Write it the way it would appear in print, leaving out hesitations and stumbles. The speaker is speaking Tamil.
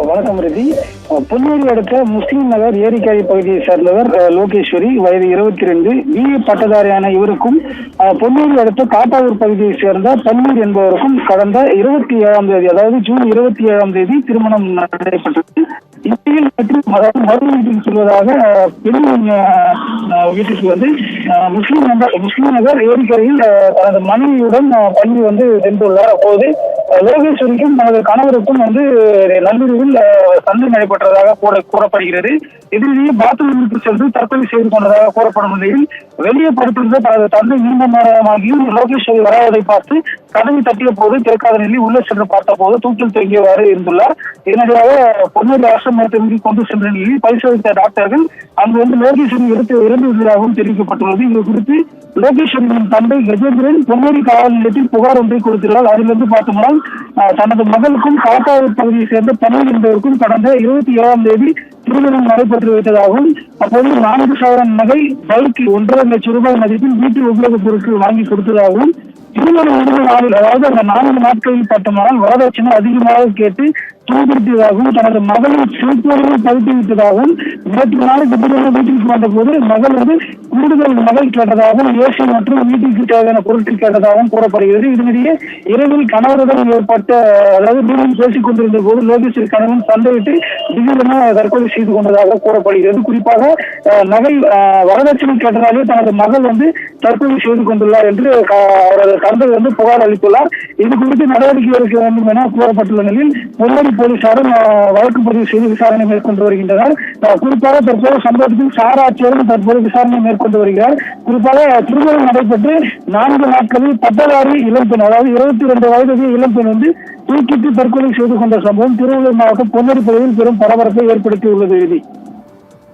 வணக்கம் ரெட்டி. பொன்னேரி அடுத்த முஸ்லீம் நகர் ஏரிக்காய் பகுதியை சேர்ந்தவர் லோகேஸ்வரி, வயது 22. பிஏ பட்டதாரியான இவருக்கும் பொன்னேரி அடுத்த காட்டாவூர் பகுதியை சேர்ந்த பன்னீர் என்பவருக்கும் கடந்த 27ஆம் தேதி, அதாவது ஜூன் 27ஆம் தேதி திருமணம் நடைபெற்றது. இந்நிலையில் அதாவது மறு வீட்டுக்கு செல்வதாக பெண் வீட்டுக்கு வந்து முஸ்லீம் நகர் ஏரிக்கரையில் தனது மனைவியுடன் பள்ளி சென்றுள்ளார். அப்போது லோகேஸ்வரிக்கும் தனது கணவருக்கும் நள்ளிரவில் சண்டை நடைபெற்றதாக கூறப்படுகிறது. இதிலேயே பாத்ரூமிற்கு சென்று தற்கொலை செய்து கொண்டதாக கூறப்படும் நிலையில் வெளியே படுத்திருந்த தனது தந்தை நீண்ட நேரமாகியும் லோகேஸ்வரி வராவதை பார்த்து கதவை தட்டிய போது திறக்காத நிலையில் உள்ளே சென்று பார்த்த போது தூக்கில் தொங்கியவாறு இருந்துள்ளார். இதனிடையாக பொன்னேரி அரசு மருத்துவமனைக்கு கொண்டு சென்ற நிலையில் பரிசோதித்த டாக்டர்கள் அங்கு லோகேஸ்வரி இறந்துள்ளதாகவும் தெரிவிக்கப்பட்டுள்ளது. இது குறித்து லோகேஸ்வரியின் தந்தை கஜேந்திரன் பொன்னேரி காவல் நிலையத்தில் புகார் ஒன்றை கொடுத்துள்ளார். அதிலிருந்து பார்த்தோம்னால் தனது மகளுக்கும் காட்டாவூர் பகுதியை சேர்ந்த பன்னீர் என்பவருக்கும் கடந்த 27ஆம் தேதி திருமணம் நடைபெற்று வைத்ததாகவும், அப்போது 4,000 நகை, பைக், 1,50,000 ரூபாய் மதிப்பில் வீட்டு உபயோகப் பொருட்கள் வாங்கி கொடுத்ததாகவும், திருமண உணவு நாளில், அதாவது அந்த 4 நாட்களில் பார்த்தோம்னால் வரதட்சணை அதிகமாக கேட்டு துன்புறுத்தியதாகவும், தனது மகளை சிறுத்தோடு பறித்து விட்டதாகவும், நேற்று நாளைக்கு வீட்டிற்கு வந்த போது மகள் கூடுதல் நகை கேட்டதாகவும், ஏசி மற்றும் வீட்டுக்கு தேவையான பொருட்கள் கேட்டதாகவும் கூறப்படுகிறது. இதனிடையே இரவில் கணவருடன் ஏற்பட்ட, அதாவது மீண்டும் பேசிக் கொண்டிருந்த போது லோகேஸ்வரி கணவன் சண்டையிட்டு திடீரென தற்கொலை செய்து கொண்டதாக கூறப்படுகிறது. குறிப்பாக நகை வரதட்சணை கேட்டதாலே தனது மகள் தற்கொலை செய்து கொண்டுள்ளார் என்று அவரது தந்தை புகார் அளித்துள்ளார். இது குறித்து நடவடிக்கை எடுக்க வேண்டும் என கூறப்பட்டுள்ள நிலையில் பொன்னேரி போலீசாரும் வழக்கு பதிவு செய்து விசாரணை மேற்கொண்டு வருகின்றனர். குறிப்பாக தற்போது சம்பவத்தில் சார் ஆட்சியரும் தற்போது விசாரணை மேற்கொண்டு வருகிறார். குறிப்பாக திருமணம் நடைபெற்று 4 நாட்களில் பட்டதாரி இளம்பெண், அதாவது 22 வயது இளம்பெண் தூக்கிட்டு தற்கொலை செய்து கொண்ட சம்பவம் திருவள்ளூர் மாவட்டம் பொன்னேரி பகுதியில் பெரும் பரபரப்பை ஏற்படுத்தியுள்ளது.